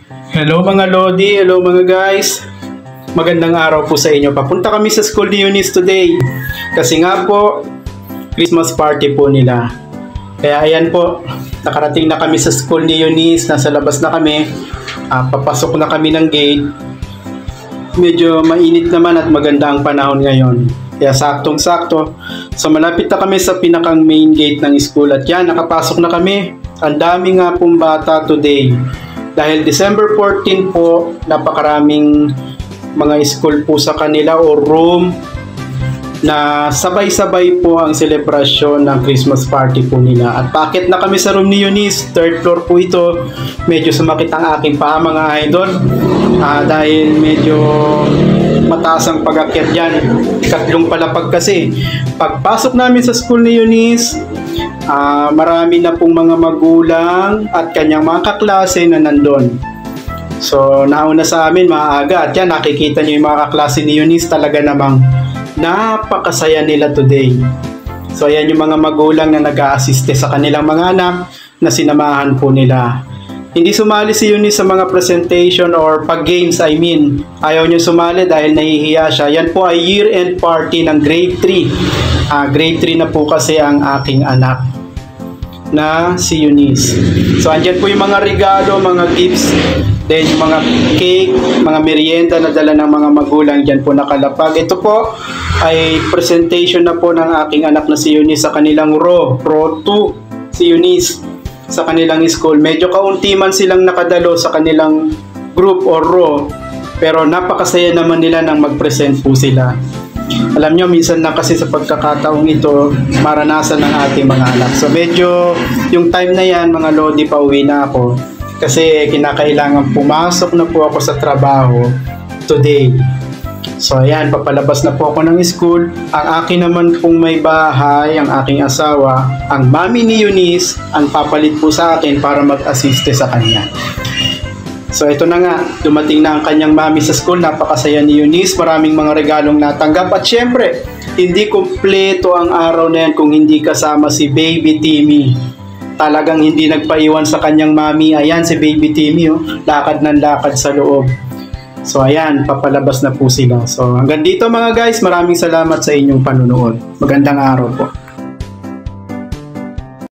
Hello mga Lodi, hello mga guys. Magandang araw po sa inyo. Papunta kami sa school ni Eunice today. Kasi nga po, Christmas party po nila. Kaya ayan po, nakarating na kami sa school ni Eunice. Nasa labas na kami. Papasok na kami ng gate. Medyo mainit naman at maganda ang panahon ngayon. Kaya saktong-sakto. So malapit na kami sa pinakang main gate ng school. At yan, nakapasok na kami. Ang dami nga pong bata today. Dahil December 14 po, napakaraming mga school po sa kanila o room na sabay-sabay po ang selebrasyon ng Christmas party po nila. At paakit na kami sa room ni Eunice, third floor po ito. Medyo sumakit ang aking paa mga idol dahil medyo mataas ang pag-akyat dyan. Ikatlong palapag kasi. Pagpasok namin sa school ni Eunice, marami na pong mga magulang at kanyang mga kaklase na nandun. So, nauna sa amin maaga. At yan, nakikita nyo yung mga kaklase ni Eunice, talaga namang napakasaya nila today. So, ayan yung mga magulang na nag-a-assiste sa kanilang mga anak na sinamahan po nila. Hindi sumali si Eunice sa mga presentation or pag-games, I mean. Ayaw niyo sumali dahil nahihiya siya. Yan po ay year-end party ng grade 3. Grade 3 na po kasi ang aking anak na si Eunice. So, andyan po yung mga regalo, mga gifts, then yung mga cake, mga merienda na dala ng mga magulang dyan po nakalapag. Ito po ay presentation na po ng aking anak na si Eunice sa kanilang Pro 2 si Eunice sa kanilang school. Medyo kaunti man silang nakadalo sa kanilang group or row, pero napakasaya naman nila nang mag-present po sila. Alam nyo, minsan na kasi sa pagkakataong ito, maranasan ng ating mga anak. So medyo yung time na yan, mga Lodi, pauwi na ako. Kasi kinakailangan pumasok na po ako sa trabaho today. So ayan, papalabas na po ako ng school. Ang akin naman pong may bahay, ang aking asawa, ang mami ni Eunice, ang papalit po sa akin para mag-assiste sa kanya. So ito na nga, dumating na ang kanyang mami sa school. Napakasaya ni Eunice, maraming mga regalong natanggap. At syempre, hindi kumpleto ang araw na yan kung hindi kasama si Baby Timmy. Talagang hindi nagpaiwan sa kanyang mami. Ayan si Baby Timmy, lakad ng lakad sa loob. So ayan, papalabas na po sila. So hanggang dito mga guys, maraming salamat sa inyong panunood. Magandang araw po.